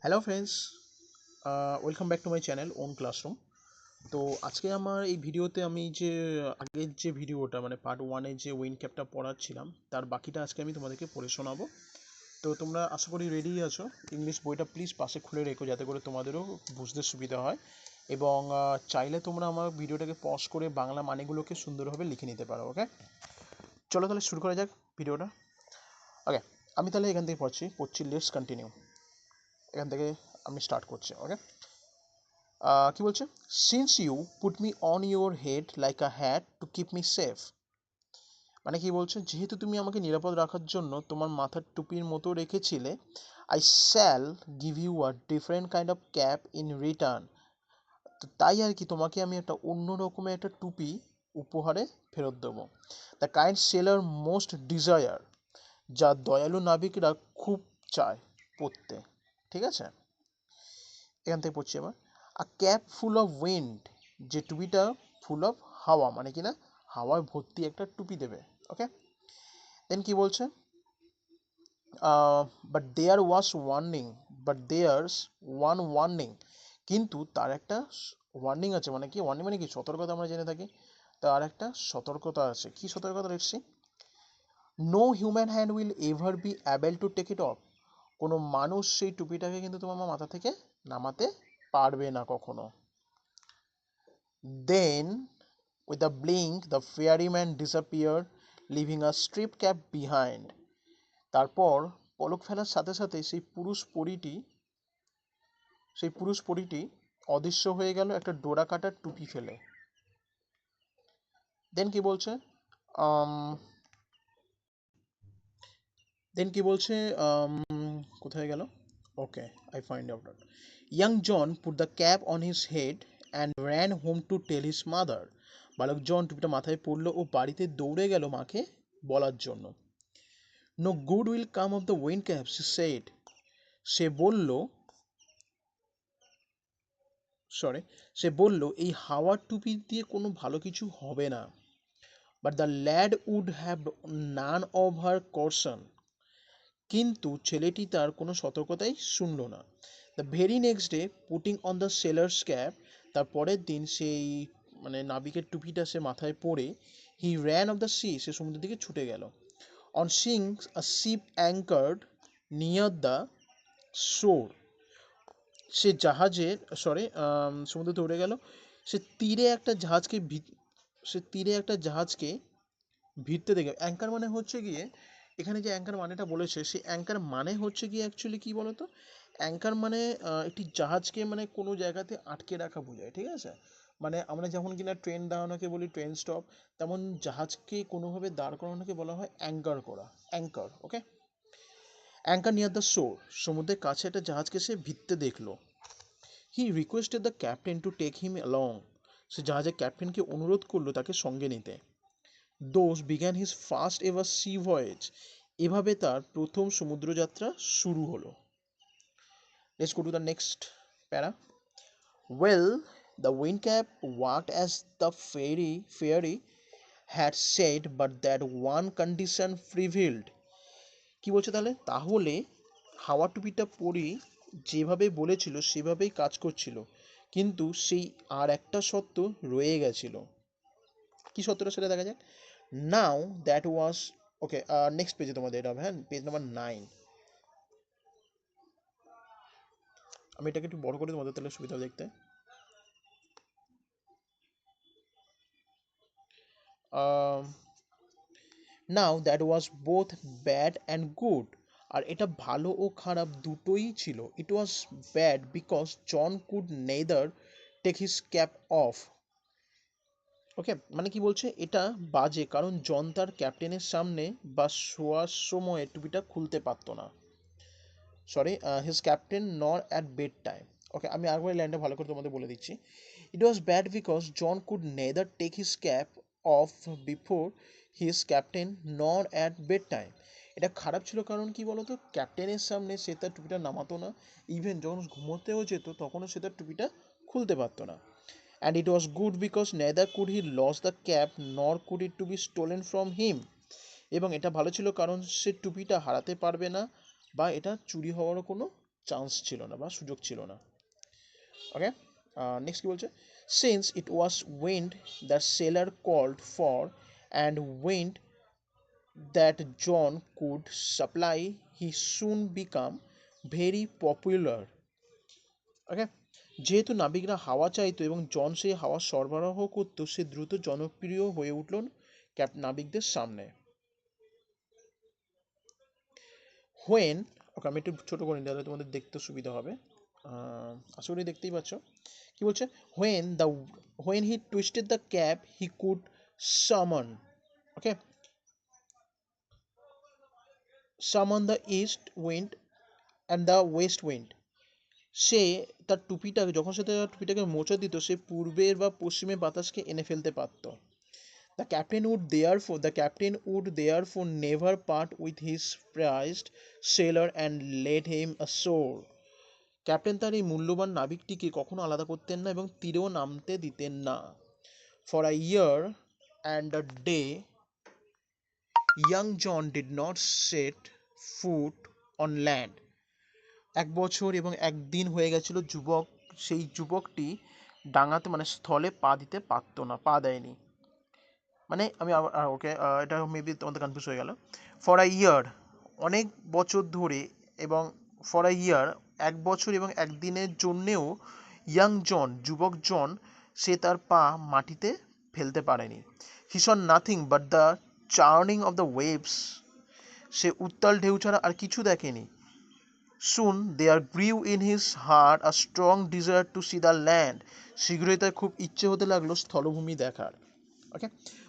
Hello friends, welcome back to my channel own classroom. তো আজকে আমার এই ভিডিওতে আমি যে আগের যে ভিডিওটা মানে পার্ট 1-এর যে উইন ক্যাপটা পড়াচ্ছিলাম তার বাকিটা আজকে আমি তোমাদেরকে পড়ে শোনাবো। তো তোমরা আশা করি রেডি আছো। ইংলিশ বইটা প্লিজ পাশে খুলে রেখো যাতে করে তোমাদেরও বুঝতে সুবিধা হয়, এবং চাইলে তোমরা আমার ভিডিওটাকে পজ করে বাংলা মানেগুলোকে সুন্দরভাবে লিখে নিতে পারো। ওকে, চলো তাহলে শুরু করা যাক ভিডিওটা। ওকে, আমি তাহলে এখান থেকে পড়ছি লেটস কন্টিনিউ। এখান থেকে আমি স্টার্ট করছি। ওকে, কি বলছে? Since you put me on your head like a hat to keep me safe. মানে কি বলছে, যেহেতু তুমি আমাকে নিরাপদ রাখার জন্য তোমার মাথার টুপির মতো রেখেছিলে, I shall give you a different kind of cap in return. তো তাই আর কি, তোমাকে আমি একটা অন্য রকমের একটা টুপি উপহারে ফেরত দেবো। The kind seller most desire, যা দয়ালু নাবিকরা খুব চায় পড়তে। ঠিক আছে, এখান থেকে পড়ছি এবার। আ ক্যাপ ফুল অফ উইন্ড, যে টুপিটা ফুল অফ হাওয়া, মানে কি না, হাওয়ায় ভর্তি একটা টুপি দেবে। ওকে, দেন কি বলছে? But there was warning, but there's one warning, কিন্তু তার একটা ওয়ার্নিং আছে। মানে কি ওয়ার্নিং, মানে কি সতর্কতা, আমরা জেনে থাকি। তার একটা সতর্কতা আছে। কি সতর্কতা রয়েছে? No human hand will ever be able to take it off. কোনো মানুষ সেই টুপিটাকে কিন্তু তোমার মাথা থেকে নামাতে পারবে না কখনো। Then, with a blink, the ferryman disappeared, leaving a strip cap behind. তারপর পলক ফেলার সাথে সাথে সেই পুরুষ পরীটি অদৃশ্য হয়ে গেল একটা ডোরা কাটার টুপি ফেলে। দেন কি বলছে? দেন কি বলছে কোথায় গেল? Okay, I find out. Young John put the cap on his head and ran home to tell his mother. বালক জন টুপিটা মাথায় পড়লো ও বাড়িতে দৌড়ে গেল মাকে বলার জন্য। No good will come of the wind cap, she said. সে বলল সে বলল এই হাওয়ার টুপি দিয়ে কোনো ভালো কিছু হবে না। But the lad would have none of her caution, কিন্তু ছেলেটি তার কোনো সতর্কতাই শুনল না। The very next day, putting on the sailor's cap, তার পরের দিন সেই মানে নাবিকের টুপিটা সে মাথায় পরে, he ran off the sea, সে সমুদ্রের দিকে ছুটে গেল। On seeing a ship anchored near the shore, সে জাহাজের সমুদ্রে দৌড়ে গেল। সে তীরে একটা জাহাজকে সে তীরে একটা জাহাজকে ভিড়তে দেখে। অ্যাঙ্কার মানে হচ্ছে গিয়ে, এখানে যে অ্যাঙ্কার মানেটা বলেছে, সেই অ্যাঙ্কার মানে হচ্ছে গিয়ে অ্যাকচুয়ালি কী বলতো, অ্যাঙ্কার মানে একটি জাহাজকে মানে কোনো জায়গাতে আটকে রাখা বোঝায়। ঠিক আছে, মানে আমরা যেমন কিনা ট্রেন দাঁড়ানোকে বলি ট্রেন স্টপ, তেমন জাহাজকে কোনোভাবে দাঁড় করানোকে বলা হয় অ্যাঙ্কার করা, anchor. Okay, anchor near the shore, সমুদ্রের কাছে একটা জাহাজকে সে ভিড়তে দেখলো। He requested the captain to take him along, সে জাহাজের ক্যাপ্টেনকে অনুরোধ করলো তাকে সঙ্গে নিতে। Thus began his first ever sea voyage, এভাবে তার প্রথম সমুদ্রযাত্রা শুরু হলো। Let's go to the next para. Well, the wind cap worked as the fairy had said, but that one condition prevailed. কি বলছে তাহলে? তাহলে হাওয়া টুপিটা পরি যেভাবে বলেছিল সেভাবেই কাজ করছিল, কিন্তু সেই আর একটা সত্য রয়ে গেছিল। কি সত্যটা সেটা দেখা যাক। নাও দ্যাট ওয়াজ, ওকে, নেক্সট পেজে তোমাদের এটা হবে। হ্যাঁ, পেজ নাম্বার 9। আমি এটাকে একটু বড় করে তোমাদের তাহলে সুবিধা হবে দেখতে। Now that was both bad and good, আর এটা ভালো ও খারাপ দুটোই ছিল। It was bad because John could neither take his cap off. Okay, মানে কি বলছে, এটা বাজে কারণ জন তার ক্যাপ্টেনের সামনে বা শোয়ার সময় টুপিটা খুলতে পারতো না। His captain nor at bedtime. Okay, আমি আরেকবার লাইনটা ভালো করে তোমাদের বলে দিচ্ছি। It was bad because John could neither take his cap off before his captain nor at bedtime. এটা খারাপ ছিল কারণ কি বলতো, ক্যাপ্টেনের সামনে সে তার টুপিটা নামাতো না, ইভেন যখন ঘুমোতেও যেত তখনও সে তার টুপিটা খুলতে পারতো না। And it was good because neither could he lose the cap nor could it to be stolen from him. এবং এটা ভালো ছিল কারণ সে টুপিটা হারাতে পারবে না বা এটা চুরি হওয়ারও কোনো চান্স ছিল না বা সুযোগ ছিল না। ওকে, নেক্সট কি বলছে, since it was wind the sailor called for and wind that John could supply he soon became very popular. Okay, যেহেতু নাবিকরা হাওয়া চাইতো এবং জন সেই হাওয়া সরবরাহ করতো, সে দ্রুত জনপ্রিয় হয়ে উঠল নাবিকদের সামনে। হোয়েন, ওকে আমি একটু ছোটো করে নিই তাহলে তোমাদের দেখতে সুবিধা হবে। আশা করি দেখতেই পাচ্ছ কি বলছে, when he twisted the cap he could summon, okay, summon the east wind and the west wind. সে তার টুপিটাকে যখন সে তার টুপিটাকে মোচা দিত, সে পূর্বের বা পশ্চিমের বাতাসকে এনে ফেলতে পারত। The captain would therefore never part with his prized sailor and let him ashore. Captain তার এই মূল্যবান নাবিকটিকে কখনো আলাদা করতেন না এবং তীরেও নামতে দিতেন না। For a year and a day, young John did not set foot on land. 1 বছর এবং 1 দিন হয়ে গেছিল সেই যুবকটি ডাঙাতে মানে স্থলে পা দিতে পারতো না, পা দেয়নি। মানে আমি ওকে, এটা মেবি তোমাদের কনফিউজ হয়ে গেল। ফর আ ইয়ার, অনেক বছর ধরে, এবং ফর আ ইয়ার 1 বছর এবং 1 দিনের জন্যেও যুবক জন সে তার পা মাটিতে ফেলতে পারেনি। He saw nothing but the churning of the waves, সে উত্তাল ঢেউ ছাড়া আর কিছু দেখেনি। Soon there grew in his heart a strong desire to see the land, শীঘ্রই তার খুব ইচ্ছে হতে লাগলো স্থলভূমি দেখার। ওকে,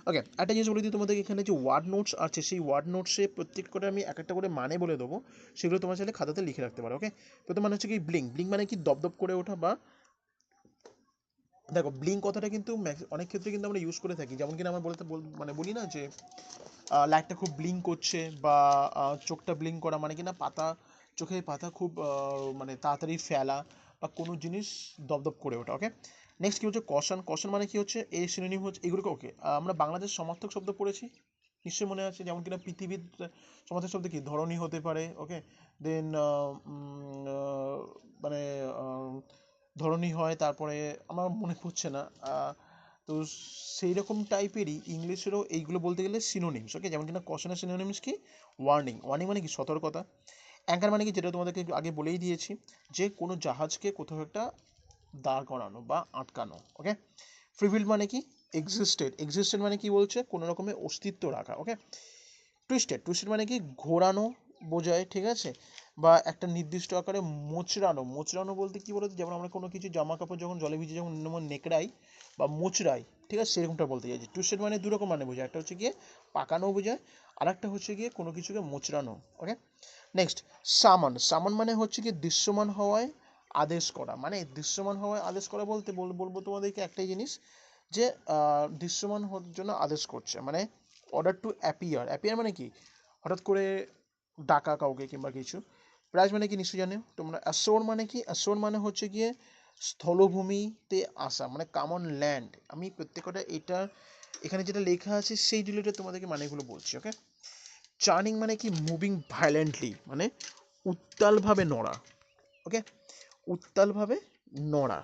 ওকে, একটা জিনিস বলে দিই তোমাদের, এখানে যে ওয়ার্ড নোটস আছে সেই ওয়ার্ড নোটসে প্রত্যেক করে আমি এক একটা করে মানে বলে দেবো, সেগুলো তোমার চাইলে খাতাতে লিখে রাখতে পারো। ওকে, প্রথম মানে হচ্ছে কি ব্লিঙ্ক, ব্লিঙ্ক মানে কি দপদপ করে ওঠা, বা দেখো ব্লিঙ্ক কথাটা কিন্তু অনেক ক্ষেত্রে কিন্তু আমরা ইউজ করে থাকি, যেমন কিনা আমরা মানে বলি না যে লাইটটা খুব ব্লিঙ্ক করছে, বা চোখটা ব্লিঙ্ক করা, মানে কিনা চোখের পাতা খুব মানে তাড়াতাড়ি ফেলা, বা কোনো জিনিস দপদপ করে ওঠা। ওকে, নেক্সট কি হচ্ছে কশন, কশন মানে কি হচ্ছে এই সিনোনিম হচ্ছে এগুলোকে। ওকে, আমরা বাংলাদেশ সমার্থক শব্দ পড়েছি নিশ্চয়ই মনে আছে, যেমন কিনা পৃথিবীর সমার্থক শব্দ কি ধরনী হতে পারে। ওকে, দেন মানে ধরনী হয়, তারপরে আমার মনে পড়ছে না, তো সেই রকম টাইপেরই ইংলিশেরও এইগুলো বলতে গেলে সিনোনিমস। ওকে, যেমন কিনা কশনের সিনোনিমস কি, ওয়ার্নিং, ওয়ার্নিং মানে কি সতর্কতা। অ্যাঙ্কার মানে কি, যেটা তোমাদেরকে আগে বলেই দিয়েছি, যে কোনো জাহাজকে কোথাও একটা দাঁড় করানো বা আটকানো। ওকে, ফ্রিবিল্ড মানে কি, এক্সিস্টেড মানে কি বলছে, কোনো রকমের অস্তিত্ব রাখা। ওকে, টুইস্টেড মানে কি ঘোরানো বোঝায়, ঠিক আছে, বা একটা নির্দিষ্ট আকারে মোচড়ানো বলতে কি বলতো, যেমন আমরা কোনো কিছু জামা কাপড় যখন জলে ভিজে যখন নেকড়াই বা মোচড়াই, ঠিক আছে, সেরকমটা বলতে চাইছি। টুইস্টেড মানে দুরকম মানে বোঝায়, একটা হচ্ছে গিয়ে পাকানো বোঝায়, আর একটা হচ্ছে গিয়ে কোনো কিছুকে মোচড়ানো। ওকে, নেক্সট সামন মানে হচ্ছে কি দৃশ্যমান হওয়ায় আদেশ করা, মানে দৃশ্যমান হওয়ায় আদেশ করা বলতে বলবো তোমাদেরকে একটাই জিনিস, যে দৃশ্যমান হওয়ার জন্য আদেশ করছে, মানে অর্ডার টু অ্যাপিয়ার মানে কি হঠাৎ করে ডাকা কাউকে কিংবা কিছু। প্রাইজ মানে কি নিশ্চয়ই জানো তোমরা। অ্যাশোর মানে কি, অ্যাশোর মানে হচ্ছে গিয়ে স্থলভূমিতে আসা, মানে কামন ল্যান্ড। আমি প্রত্যেকটা এখানে যেটা লেখা আছে সেই রিলেটেড তোমাদেরকে মানেগুলো বলছি। ওকে, চার্নিং মানে কি মুভিং ভায়োলেন্টলি, মানে উত্তালভাবে নড়া। ওকে, উত্তালভাবে নড়া।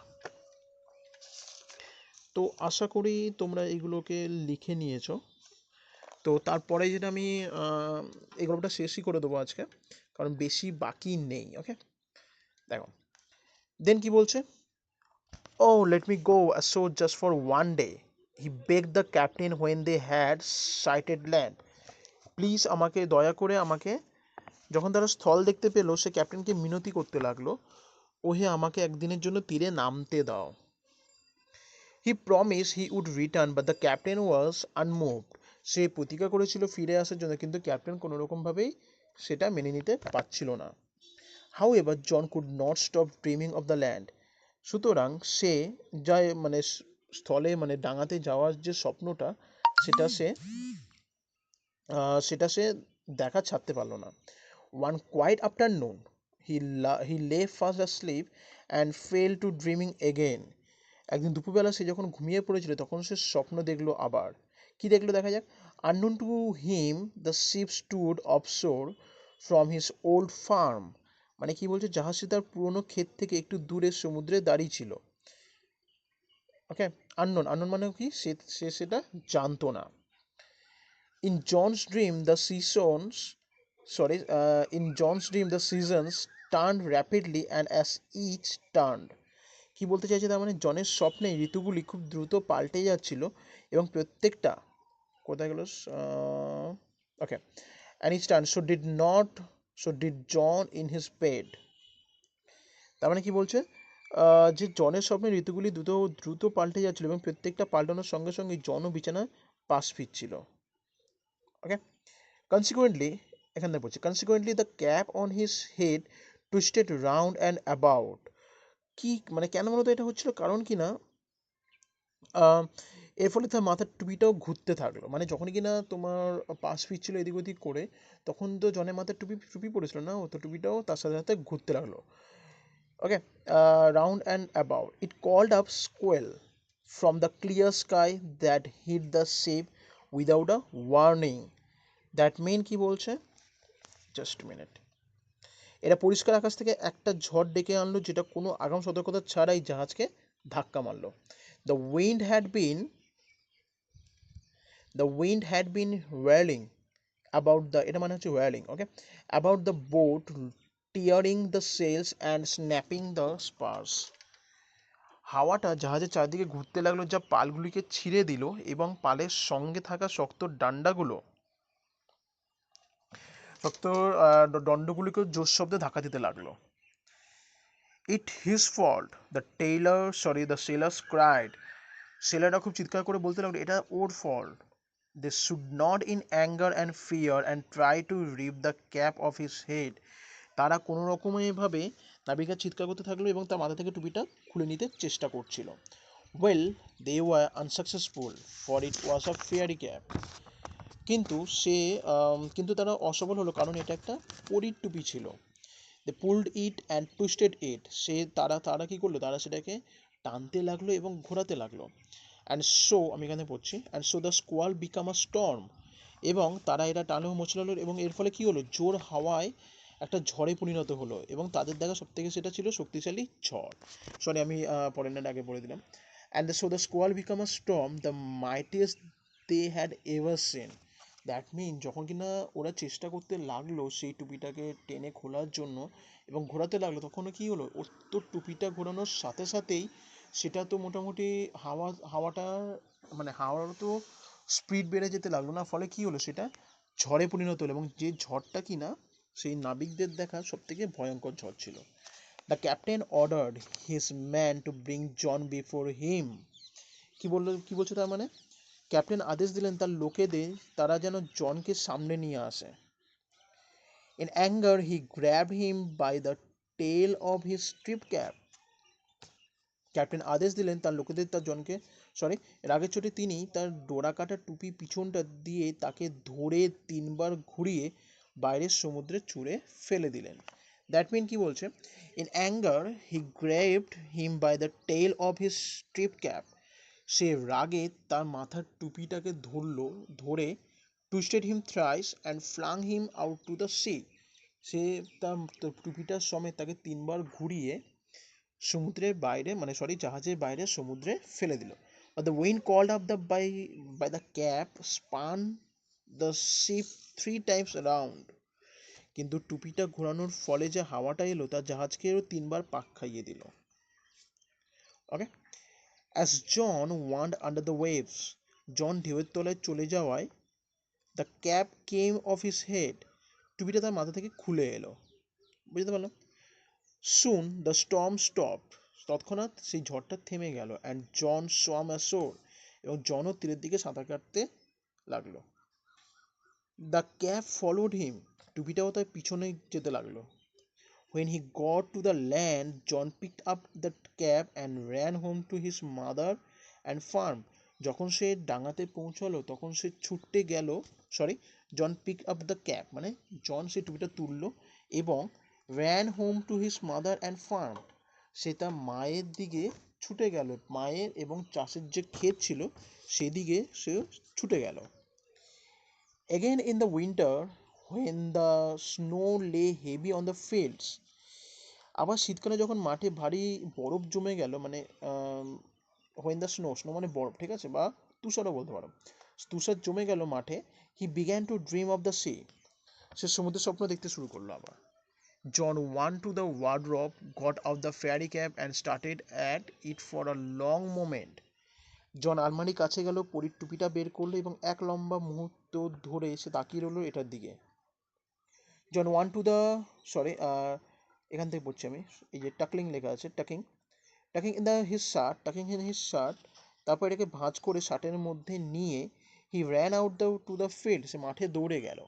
তো আশা করি তোমরা এগুলোকে লিখে নিয়েছো। তো তারপরে যেটা আমি এই গল্পটা শেষই করে দেবো আজকে, কারণ বেশি বাকি নেই। ওকে, দেখো দেন কি বলছে, oh let me go ashore just for one day, he begged the captain when they had sighted land. Please আমাকে দয়া করে আমাকে, যখন তারা স্থল দেখতে পেলো, সে ক্যাপ্টেনকে মিনতি করতে লাগলো, ওহে আমাকে একদিনের জন্য তীরে নামতে দাও। He promise he would return but the captain was unmoved, সে প্রতিজ্ঞা করেছিল ফিরে আসার জন্য, কিন্তু ক্যাপ্টেন কোনো রকমভাবেই সেটা মেনে নিতে পারছিল না। However John could not stop dreaming of the land, সুতরাং সে যায় মানে স্থলে মানে ডাঙাতে যাওয়ার যে স্বপ্নটা, সেটা সে সেটা সে দেখা ছাড়তে পারলো না। ওয়ান কোয়াইট আফটারনুন হি লে fast asleep and fell to dreaming again. একদিন দুপুরবেলা সে যখন ঘুমিয়ে পড়েছিল, তখন সে স্বপ্ন দেখলো আবার। কি দেখলো দেখা যাক। Unknown to him, the ship stood offshore from his old farm. মানে কি বলছে, জাহাজটি তার পুরনো ক্ষেত থেকে একটু দূরে সমুদ্রে দাঁড়িয়ে ছিল। ওকে, আননোন, আননোন মানে কি, সে সেটা জানতো না। In John's dream, the seasons, in John's dream, the seasons turned rapidly, and as each turned, কি বলতে চাইছে, তার মানে জনের স্বপ্নে ঋতুগুলি খুব দ্রুত পাল্টে যাচ্ছিল এবং প্রত্যেকটা, কোথায় গেল, ওকে, and each turn, so did John in his bed. তার মানে কি বলছে, যে জনের স্বপ্নে ঋতুগুলি দ্রুত দ্রুত পাল্টে যাচ্ছিল এবং প্রত্যেকটা পাল্টানোর সঙ্গে সঙ্গে জনও বিছানায় পাশ ফিরছিল। ওকে, consequently, এখান থেকে বলছি, consequently the cap on his head twisted round and about. কি মানে কেন মূলত এটা হচ্ছিল, কারণ কি না, আহ, এর ফলে তার মাথার টুপিটাও ঘুরতে থাকলো। মানে যখনই কিনা তোমার পাশ ফিরছিল এদিক ওদিক করে, তখন তো জনের মাথার টুপি টুপি পড়েছিল না, ও তো টুপিটাও তার সাথে সাথে ঘুরতে লাগলো। ওকে, round and about. It called up squall from the clear sky that hit the ship without a warning. That mean কি বলছে, জাস্ট মিনিট, এরা পরিষ্কার আকাশ থেকে একটা ঝড় ডেকে আনলো যেটা কোনো আগাম সতর্কতা ছাড়াই জাহাজকে ধাক্কা মারলো। The wind had been the wind had been whirling about the, এটা মানে হচ্ছে whirling, okay, about the boat, tearing the sails and snapping the spars. হাওয়াটা জাহাজের চারদিকে ঘুরতে লাগলো, যা পালগুলিকে ছিঁড়ে দিল এবং পালের সঙ্গে থাকা শক্ত ডান্ডাগুলো, শক্ত দণ্ডগুলিকে জোর শব্দে ধাক্কা দিতে লাগলো। It his fault, the sailors cried. সেলাররা খুব চিৎকার করে বলতে লাগলো, এটা ওর fault. They should nod in anger and fear and try to rip the cap off his head. তারা কোনো রকমভাবে নাবিকা চিৎকার করতে থাকলো এবং তার মাথা থেকে টুপিটা খুলে নিতে চেষ্টা করছিল। Well, they were unsuccessful, for it was a fairy cap. কিন্তু কিন্তু তারা অসফল হলো, কারণ এটা একটা পরীর টুপি ছিল। দে পুলড ইট অ্যান্ড টুইস্টেড ইট, তারা কি করলো, তারা সেটাকে টানতে লাগলো এবং ঘোরাতে লাগলো। অ্যান্ড সো, আমি এখানে পড়ছি, and so the squall became a storm, এবং তারা এটা টানলেও মোচড়ালো এবং এর ফলে কি হলো, জোর হাওয়ায় একটা ঝড়ে পরিণত হলো এবং তাদের দেখা সব থেকে সেটা ছিল শক্তিশালী ঝড়। সরি, আমি পরের নাইট আগে পড়ে দিলাম। And so the squall became a storm, the mightiest they had ever seen. That mean, যখন কিনা ওরা চেষ্টা করতে লাগলো সেই টুপিটাকে টেনে খোলার জন্য এবং ঘোরাতে লাগলো, তখন কি হলো, ওর তো টুপিটা ঘোরানোর সাথে সাথেই সেটা তো মোটামুটি হাওয়াটা, মানে হাওয়ার তো স্পিড বেড়ে যেতে লাগলো না, ফলে কি হলো, সেটা ঝড়ে পরিণত হলো এবং যে ঝড়টা কিনা সেই নাবিকদের দেখা সব থেকে ভয়ঙ্কর ঝড় ছিল। The captain ordered his man to bring John before him. কি বলছো তার মানে, ক্যাপ্টেন আদেশ দিলেন তার লোকেদের তারা যেন জনকে সামনে নিয়ে আসে। In anger he grabbed him by the tail of his strip cap. Captain আদেশ দিলেন তার লোকেদের তার জনকে, রাগের চোটে তিনি তার ডোরা কাটা টুপি পিছনটা দিয়ে তাকে ধরে 3বার ঘুরিয়ে বাইরের সমুদ্রে ছুঁড়ে ফেলে দিলেন। দ্যাট মিন কি বলছে, in anger he grabbed him by the tail of his strip cap, সে রাগে তার মাথার টুপিটাকে ধরে twisted him thrice and flung him out to the sea, সে তার টুপিটার সমেত তাকে 3বার ঘুরিয়ে সমুদ্রের বাইরে, মানে জাহাজের বাইরে সমুদ্রে ফেলে দিল। But the wind called up by the cap spun the ship 3 times around. কিন্তু টুপিটা ঘোরানোর ফলে যে হাওয়াটা এলো তা জাহাজকেও 3বার পাক খাইয়ে দিল। ওকে, as John wandered under the waves, জন ঢেউয়ের তলায় চলে যাওয়ায় the cap came off his head, টুপিটা তার মাথা থেকে খুলে এলো। বুঝতে পারলাম? Soon the storm stopped, তৎক্ষণাৎ সেই ঝড়টা থেমে গেল। অ্যান্ড জন সোয়াম অ্যাশোর, এবং জনও তীরের দিকে সাঁতার কাটতে লাগলো। দ্য ক্যাপ ফলোড হিম, টুপিটাও তার পিছনে যেতে লাগলো। When he got to the land, John picked up the cap and ran home to his mother and farm. যখন সে ডাঙাতে পৌঁছালো তখন সে ছুটতে গেল, জন পিক আপ দ্য ক্যাপ মানে জন সেই টুপিটা তুললো এবং ran home to his mother and farm, সে তার মায়ের দিকে ছুটে গেল, মায়ের এবং চাষের যে ক্ষেত ছিল সেদিকে সে ছুটে গেল। Again in the winter, when the snow lay heavy on the fields, আবার শীতকালে যখন মাঠে ভারী বরফ জমে গেল, মানে হোয়েন দ্য স্নো, স্নো মানে বরফ, ঠিক আছে, বা তুষারও বলতে পারো, তুষার জমে গেল মাঠে, he began to dream of the sea, সে সমুদ্রের স্বপ্ন দেখতে শুরু করলো আবার। John went to the wardrobe, got out the fairy cap and started at it for a long moment. John আলমারির কাছে গেল, পরীর টুপিটা বের করলো এবং এক লম্বা মুহূর্ত ধরে সে তাকিয়ে রইল এটার দিকে। John went to the, sorry, এখান থেকে পড়ছি আমি, এই যে টাকলিং লেখা আছে, tucking, tucking in the his shirt, tucking in his shirt, তারপর এটাকে ভাঁজ করে শার্টের মধ্যে নিয়ে he ran out the to the field, সে মাঠে দৌড়ে গেল।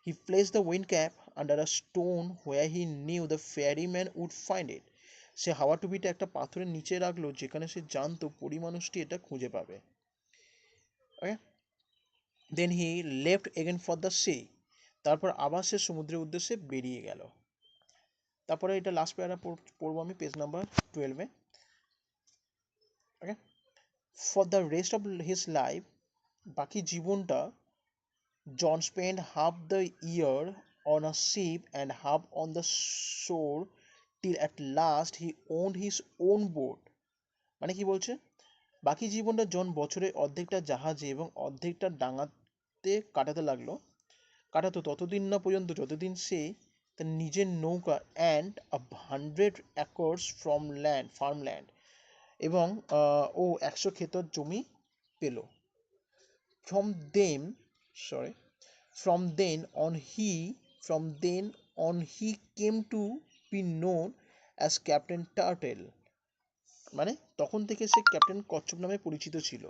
He place the wind cap under a stone where he knew the fairyman would find it, সে হাওয়া টুপিটা একটা পাথরের নিচে রাখলো যেখানে সে জানতো পরী মানুষটি এটা খুঁজে পাবে। Okay, then he left again for the sea, তারপর আবার সে সমুদ্রের উদ্দেশ্যে বেরিয়ে গেল। তারপরে এটা লাস্ট প্যারা পড়বো আমি, পেজ নাম্বার 12-এ। Okay, for the rest of his life, বাকি জীবনটা, John spend half the year on a ship and half on the shore till at last he owned his own boat, মানে কি বলছে, বাকি জীবনটা জন বছরে অর্ধেকটা জাহাজে এবং অর্ধেকটা ডাঙাতে কাটাতো ততদিন না পর্যন্ত যতদিন সে তার নিজের নৌকা and 100 acres from land farmland, এবং ও 100 ক্ষেতর জমি পেল। From them sorry from then on he from then on he came to be known as Captain Turtle, মানে তখন থেকে সে ক্যাপ্টেন কচ্ছপ নামে পরিচিত ছিল।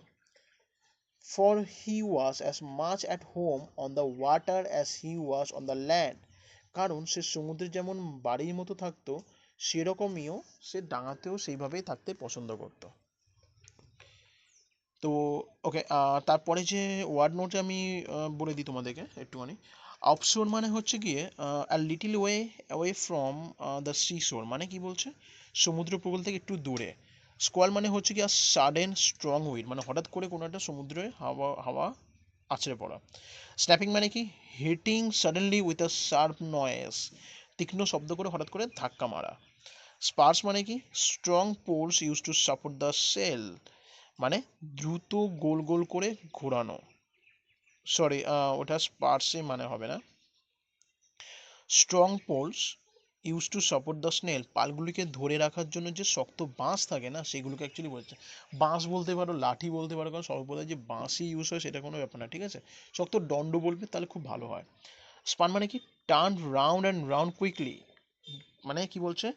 For he was as much at home on the water as he was on the land, কারণ সে সমুদ্রে যেমন বাড়ির মতো থাকতো সেরকমইও সে ডাঙাতেও সেইভাবেই থাকতে পছন্দ করতো। তো ওকে, তারপরে যে ওয়ার্ড নোটে আমি বলে দিই তোমাদেরকে একটুখানি। অফশোর মানে হচ্ছে গিয়ে a little way away from the sea শোর, মানে কি বলছে, সমুদ্র উপকূল থেকে একটু দূরে। স্কোয়াল মানে হচ্ছে কি আর সাডেন স্ট্রং উইন্ড, মানে হঠাৎ করে কোনো একটা সমুদ্রে হাওয়া হাওয়া আছড়ে পড়া। স্ন্যাপিং মানে কি, hitting suddenly with a sharp noise, তীক্ষ্ণ শব্দ করে হঠাৎ করে ধাক্কা মারা। স্পার্স মানে কি, strong poles use to support the sail, মানে দ্রুত গোল গোল করে ঘোরানো। সরি, ওটা স্পার্সে মানে হবে না। Strong poles use to support the sail, পালগুলিকে ধরে রাখার জন্য যে শক্ত বাঁশ থাকে না সেগুলোকে অ্যাকচুয়ালি বলছে। বাঁশ বলতে পারো, লাঠি বলতে পারো, কারণ সর্বদা যে বাঁশই ইউজ হয় সেটা কোনো ব্যাপার না, ঠিক আছে। শক্ত দণ্ড বলবে তাহলে খুব ভালো হয়। স্পান মানে কি, turn round and round quickly, মানে কি বলছে,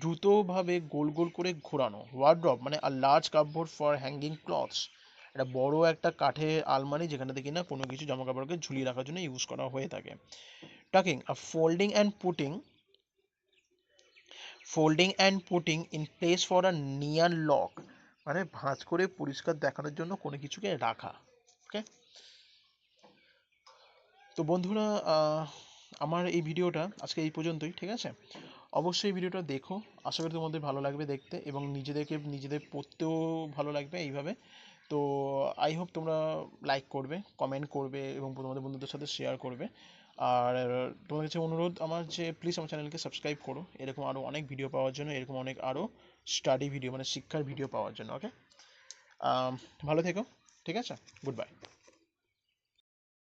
দ্রুতভাবে গোল গোল করে ঘোরানো। ওয়ার্ড্রপ মানে a large cupboard for hanging clothes, এটা বড় একটা কাঠের আলমারি যেখানে থেকে না কোনো কিছু জামা কাপড়কে ঝুলিয়ে রাখার জন্য ইউজ করা হয়ে থাকে। Talking a folding and putting in place for a near lock, মানে ভাঁজ করে পরিষ্কার দেখানোর জন্য কোনো কিছুকে রাখা। ওকে, তো বন্ধুরা, আমার এই ভিডিওটা আজকে এই পর্যন্তই, ঠিক আছে। অবশ্যই ভিডিওটা দেখো, আশা করি তোমাদের ভালো লাগবে দেখতে এবং নিজেদের পড়তেও ভালো লাগবে এইভাবে। তো আই হোপ তোমরা লাইক করবে, কমেন্ট করবে এবং তোমাদের বন্ধুদের সাথে শেয়ার করবে। আর তোমাদের কাছে অনুরোধ আমার যে প্লিজ আমার চ্যানেলকে সাবস্ক্রাইব করো, এরকম আরও অনেক ভিডিও পাওয়ার জন্য, এরকম অনেক আরও স্টাডি ভিডিও মানে শিক্ষার ভিডিও পাওয়ার জন্য। ওকে, ভালো থেকো, ঠিক আছে, গুড বাই।